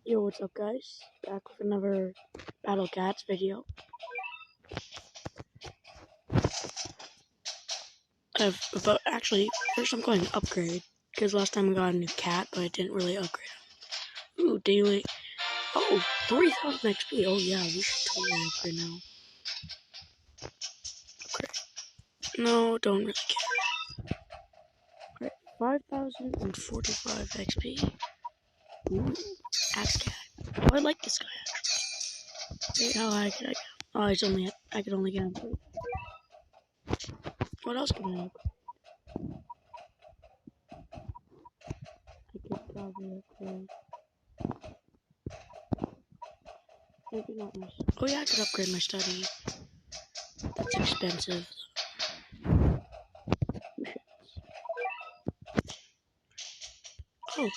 Yo, what's up guys? Back with another Battle Cats video. Actually, first I'm going to upgrade, because last time I got a new cat, but I didn't really upgrade him. Ooh, daily. Oh, 3,000 XP. Oh yeah, we should totally upgrade now. Okay. No, don't really care. Alright, 5,045 XP. Ooh, Axe Cat. Oh, I like this guy actually. Wait, how high can I get? Oh, I could only get him 3. What else can I upgrade? I could probably upgrade. Maybe not my. Oh yeah, I could upgrade my study. That's expensive. Oh.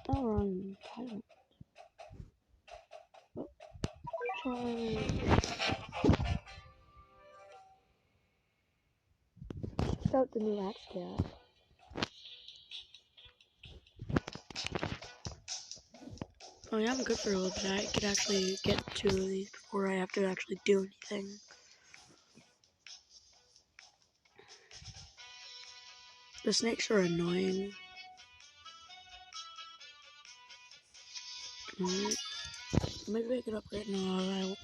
Oh, I'm Thailand. Oh, Charlie. Check out the new Axe Cat. Oh yeah, I'm good for a little bit. I could actually get 2 of these before I have to actually do anything. The snakes are annoying. Maybe I could upgrade. No,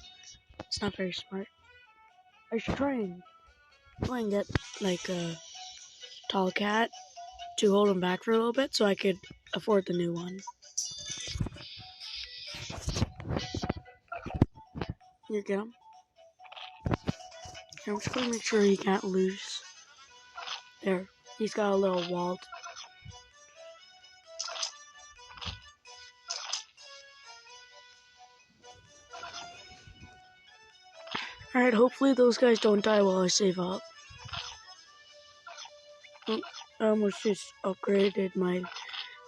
it's not very smart. I should try and get like a tall cat to hold him back for a little bit so I could afford the new one. Here, get him. I'm just gonna make sure he can't lose. There, he's got a little wall. Alright, hopefully those guys don't die while I save up. Oh, I almost just upgraded my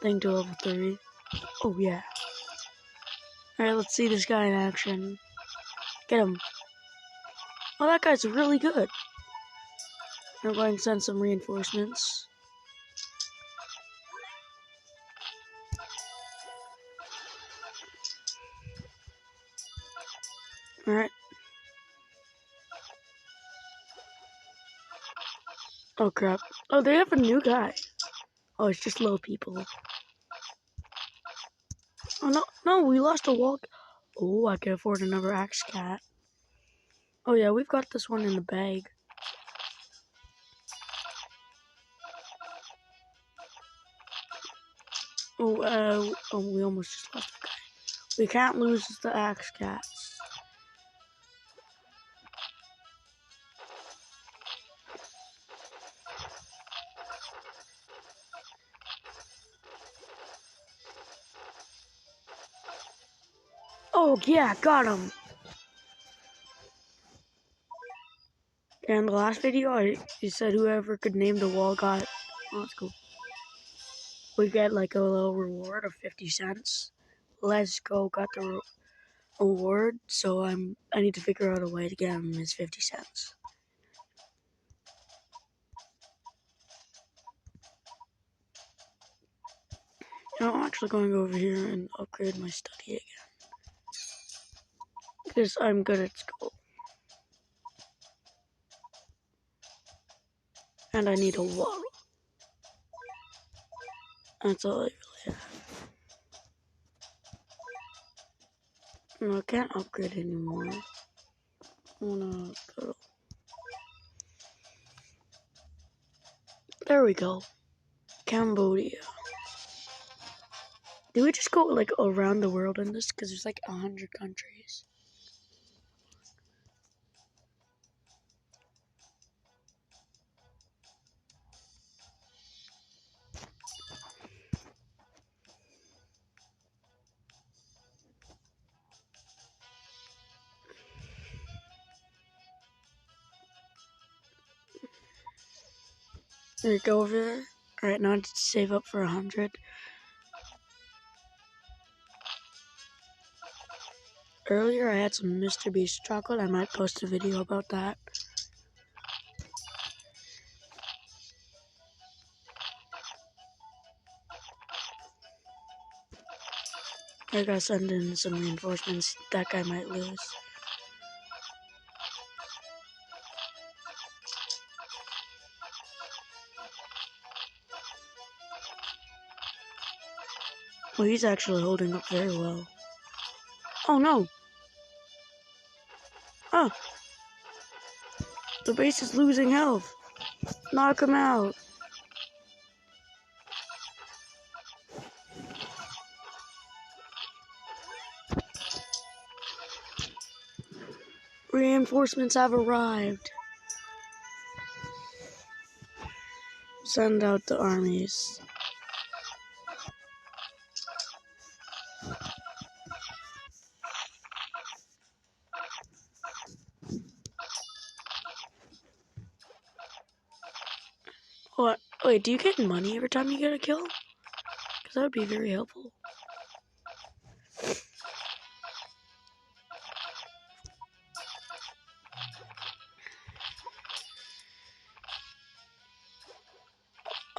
thing to level 3. Oh yeah. Alright, let's see this guy in action. Get him. Oh, that guy's really good. I'm going to send some reinforcements. Alright. Oh crap. Oh, they have a new guy. Oh, it's just low people. Oh no, we lost a wall. Oh, I can afford another Axe Cat. Oh yeah, we've got this one in the bag. Oh, we almost just lost the guy. We can't lose the Axe Cats. Oh yeah, got him. And the last video, you said whoever could name the wall got. Oh, that's cool. We get like a little reward of 50 cents. Let's go, got the award. So I need to figure out a way to get him his 50 cents. You know, I'm actually going over here and upgrade my study again. Because I'm good at school. And I need a wall. That's all I really have. No, I can't upgrade anymore. I wanna go. There we go. Cambodia. Do we just go like around the world in this? Because there's like 100 countries. There we go over there. Alright, now I need to save up for 100. earlier I had some Mr. Beast chocolate. I might post a video about that. I gotta send in some reinforcements. That guy might lose. Well, he's actually holding up very well. Oh no! Oh! The base is losing health! Knock him out! Reinforcements have arrived. Send out the armies. What? Wait, do you get money every time you get a kill? Because that would be very helpful.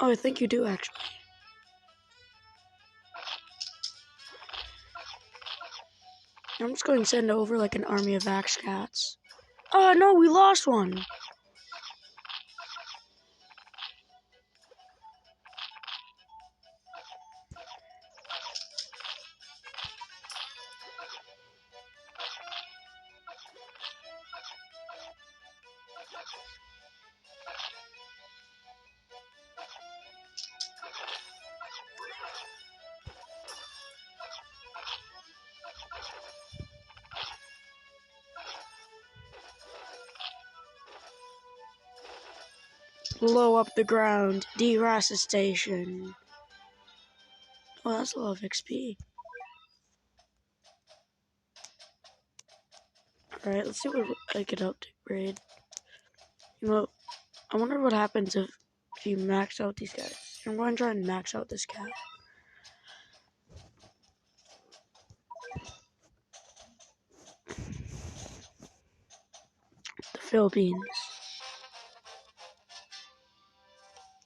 Oh, I think you do actually. I'm just going to send over like an army of axe cats. Oh no, we lost one! Blow up the ground. Deforestation. Oh, that's a lot of XP. Alright, let's see what I can upgrade. You know, I wonder what happens if you max out these guys. I'm going to try and max out this cat. The Philippines.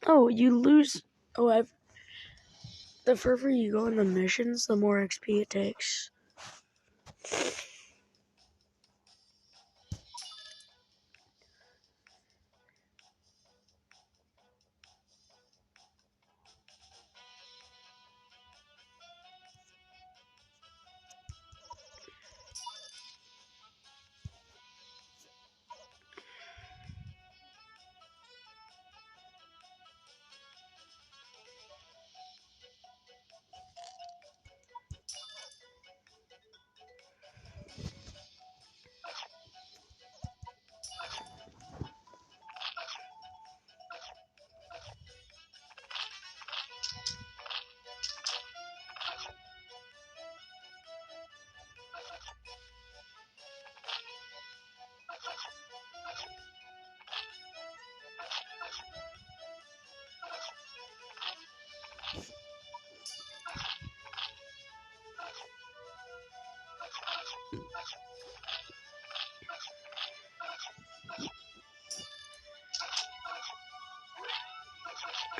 Oh, you lose. Oh, the further you go in the missions, the more XP it takes.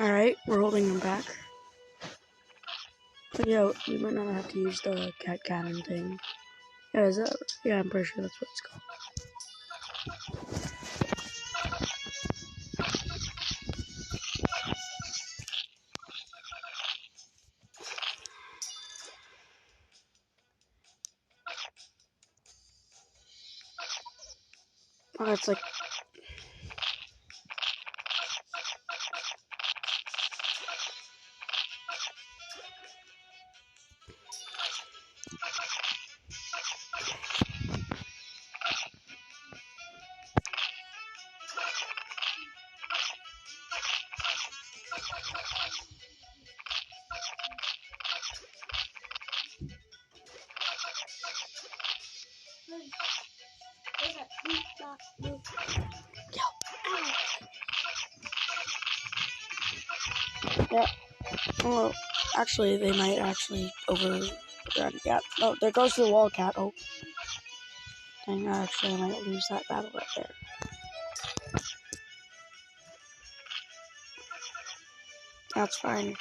Alright, we're holding them back. But yeah, we might not have to use the cat cannon thing. Yeah, is that? Yeah, I'm pretty sure that's what it's called. Oh, it's like. Yeah. Oh, actually, they might actually overrun. Yeah. Oh, there goes the wall cat. Oh. Dang, actually, I might lose that battle right there. That's fine.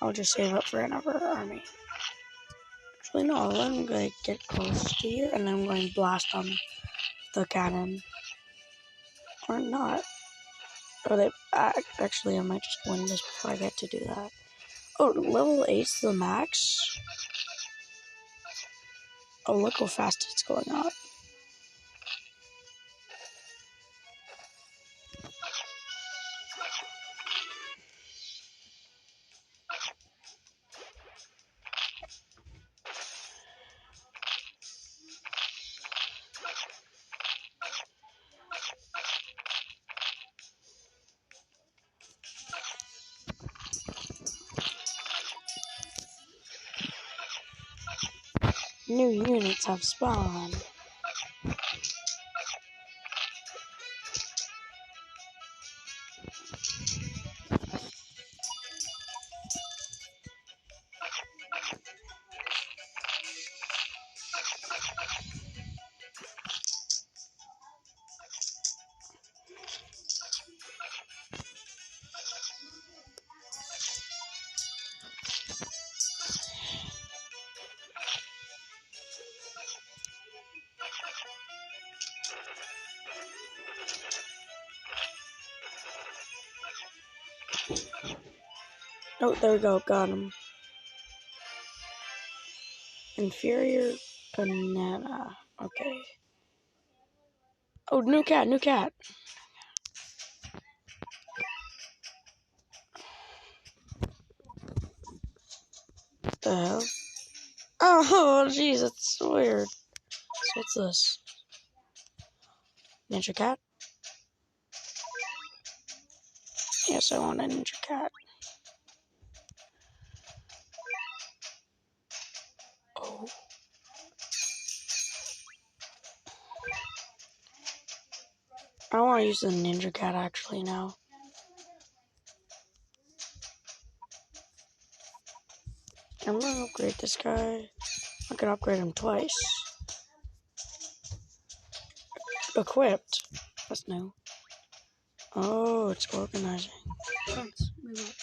I'll just save up for another army. Actually, no, I'm going to get close to here, and then I'm going to blast on the cannon. Or not. Or they... actually, I might just win this before I get to do that. Oh, level 8's the max? Oh, look how fast it's going up. New units have spawned. Oh, there we go, got him. Inferior banana. Okay. Oh, new cat, new cat. What the hell? Oh, jeez, that's weird. So what's this? Ninja cat? Yes, I want a ninja cat. Oh. I want to use the ninja cat actually now. I'm gonna upgrade this guy. I could upgrade him twice. Equipped. That's new. Oh, it's organizing. Let's move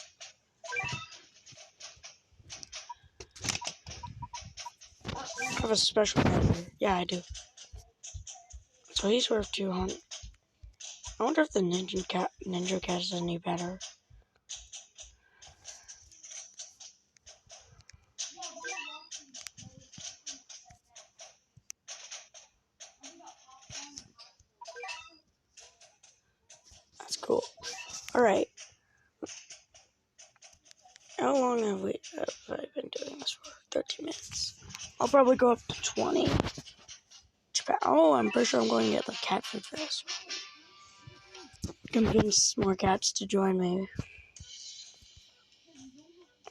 up. I have a special editor. Yeah, I do. So he's worth 200. I wonder if the ninja cat is any better. That's cool. Alright. How long have I been doing this for? 13 minutes. I'll probably go up to 20. Oh, I'm pretty sure I'm going to get the cat food for this. Convince more cats to join me.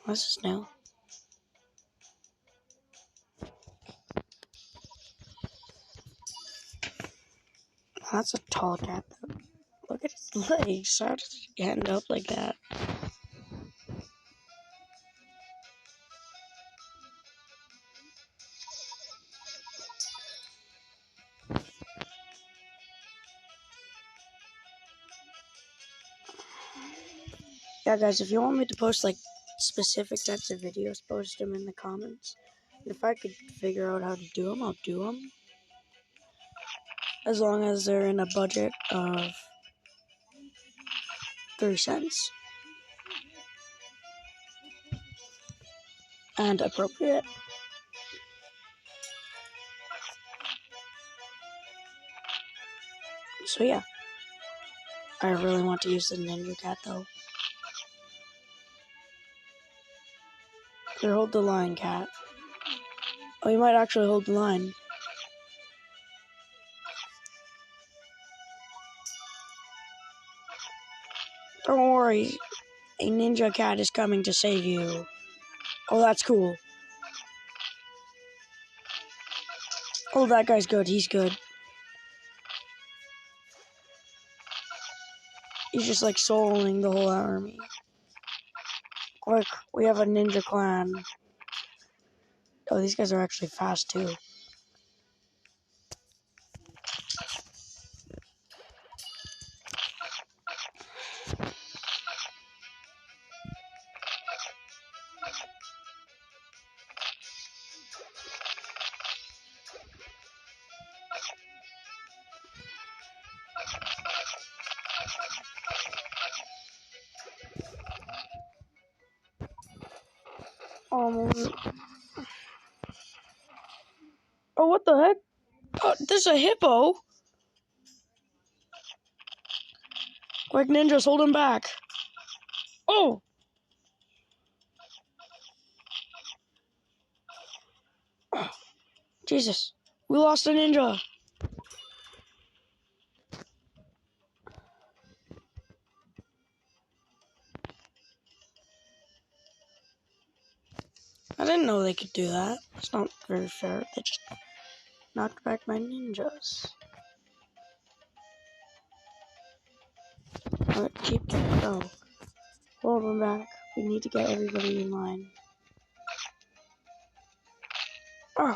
This is new. That's a tall cat, though. Look at his legs. How did he end up like that? Yeah, guys, if you want me to post, like, specific types of videos, post them in the comments. And if I could figure out how to do them, I'll do them. As long as they're in a budget of 3 cents. And appropriate. So, yeah. I really want to use the ninja cat, though. Here, hold the line, cat. Oh, you might actually hold the line. Don't worry. A ninja cat is coming to save you. Oh, that's cool. Oh, that guy's good. He's good. He's just, like, soloing the whole army. Quick, we have a ninja clan. Oh, these guys are actually fast, too. Oh, what the heck? Oh, there's a hippo. Quick, ninjas, hold him back. Oh! Oh, Jesus. We lost a ninja. I didn't know they could do that. It's not very fair. They just knocked back my ninjas. Alright, keep go. Hold them back. We need to get everybody in line. Oh!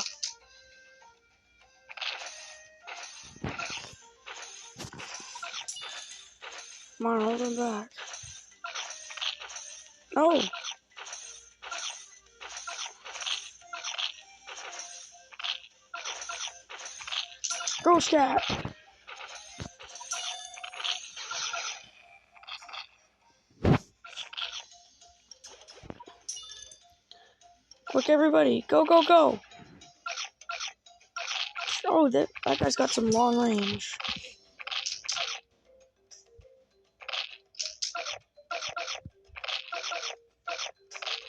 Come on, hold them back. No! Ghost cat! Quick, everybody! Go, go, go! Oh, that guy's got some long range.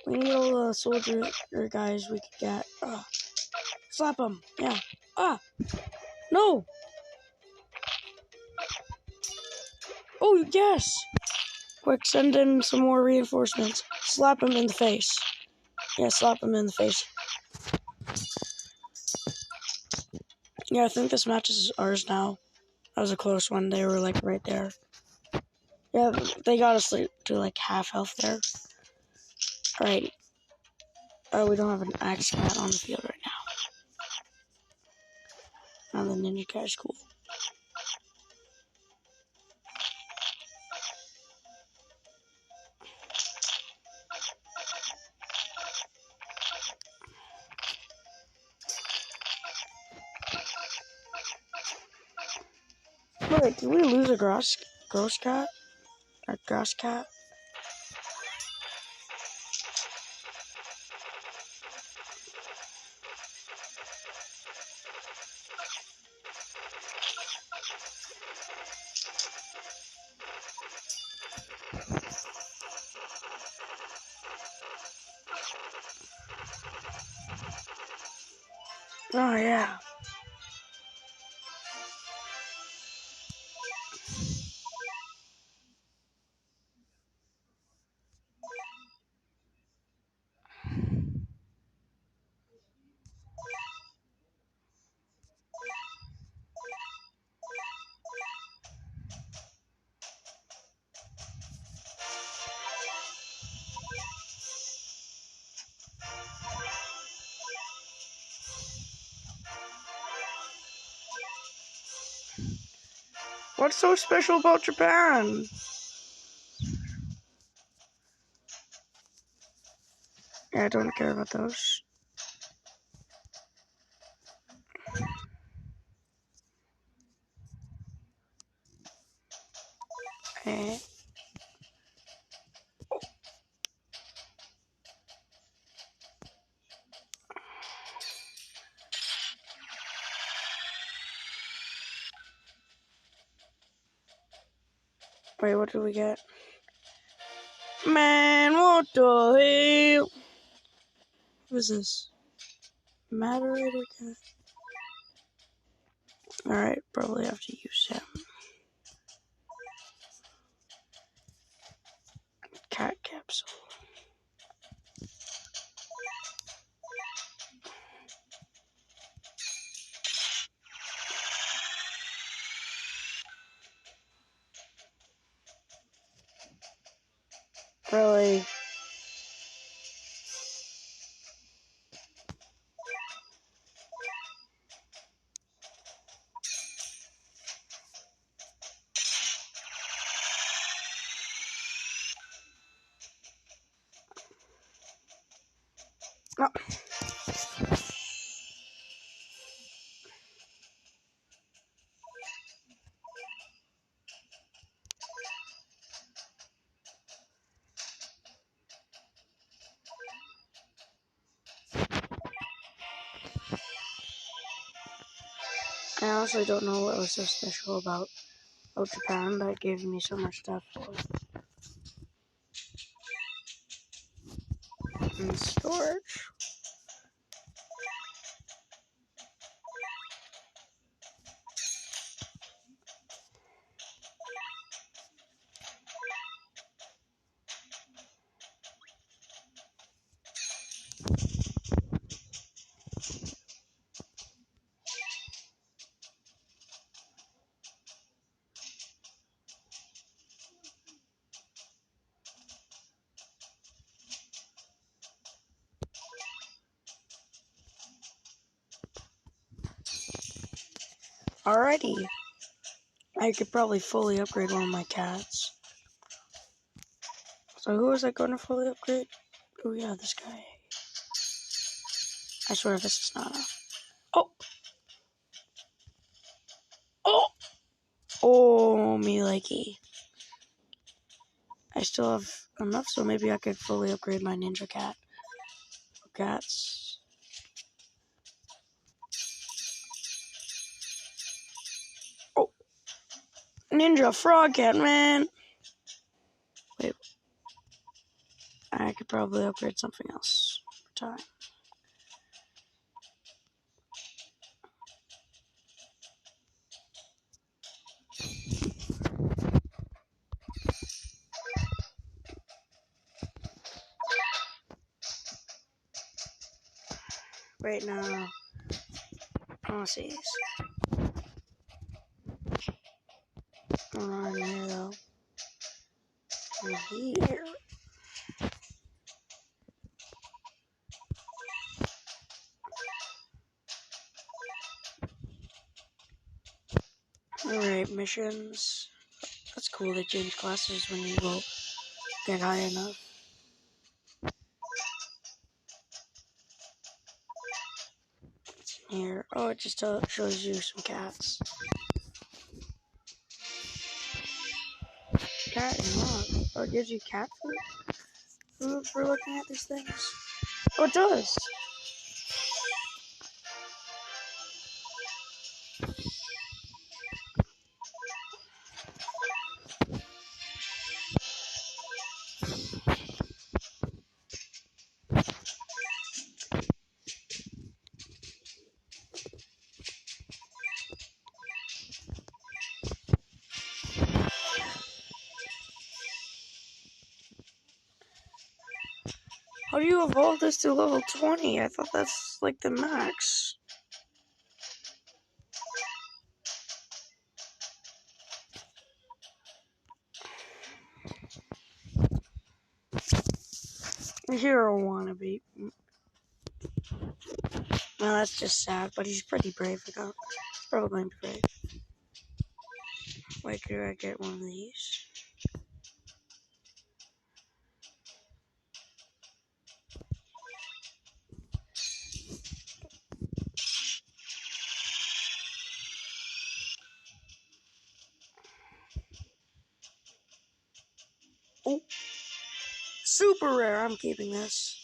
We need all the soldier guys we could get. Slap him! Yeah. Ah! No! Oh, yes! Quick, send in some more reinforcements. Slap him in the face. Yeah, slap him in the face. Yeah, I think this match is ours now. That was a close one. They were, like, right there. Yeah, they got us to, like, half health there. Alright. Oh, we don't have an axe cat on the field right now. Now the ninja cat's cool. Wait, did we lose a gross cat? A grass cat? Oh, yeah. What's so special about Japan? Yeah, I don't care about those. Eh. Wait, what did we get? Man, what the hell? What is this? Moderator cat? Alright, probably have to use him. Cat capsule. Really? No. I honestly don't know what was so special about Japan that gave me so much stuff in storage. Alrighty. I could probably fully upgrade one of my cats. So who was I going to fully upgrade? Oh yeah, this guy. I swear this is not a... Oh! Oh! Oh, me likey. I still have enough, so maybe I could fully upgrade my ninja cat. Cats. Oh! Ninja frog cat, man! Wait. I could probably upgrade something else over time. Right now, I want to see these. Going on here though. In here. Alright, missions. That's cool, they change classes when you go get high enough. What's in here? Oh, it just shows you some cats. Cat and log. Oh, it gives you cat food for looking at these things? Oh, it does! How do you evolve this to level 20? I thought that's like the max. A hero wannabe. No, that's just sad, but he's pretty brave. He's probably going to be brave. Wait, could I get one of these? Oh! Super rare! I'm keeping this.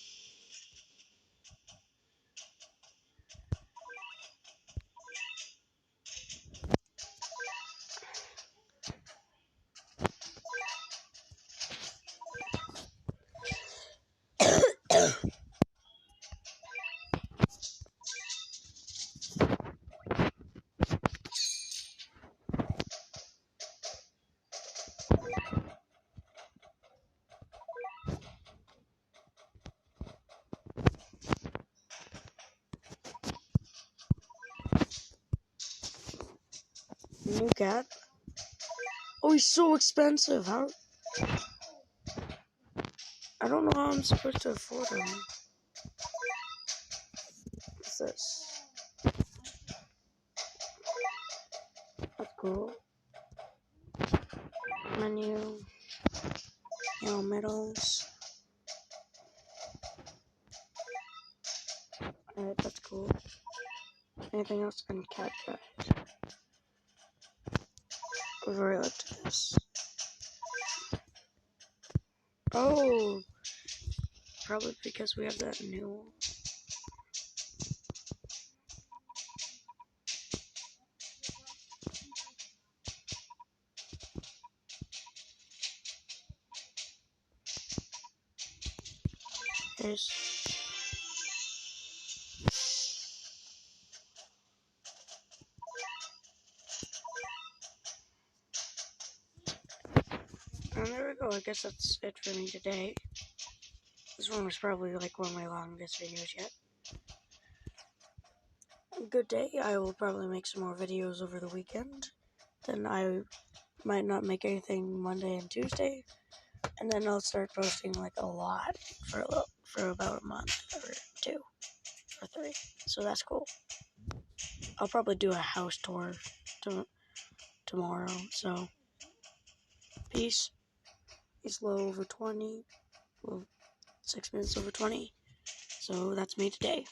New cat? Oh, he's so expensive. How? I don't know how I'm supposed to afford him. What's this? That's cool. Menu. Yellow medals. Alright, that's cool. Anything else on cat guide? We've already looked at this. Oh! Probably because we have that new downstairs. And there we go. I guess that's it for me today. This one was probably like one of my longest videos yet. Good day. I will probably make some more videos over the weekend. Then I might not make anything Monday and Tuesday. And then I'll start posting like a lot for about a month or 2 or 3. So that's cool. I'll probably do a house tour tomorrow. So peace. It's low over 20. Well, 6 minutes over 20. So that's me today.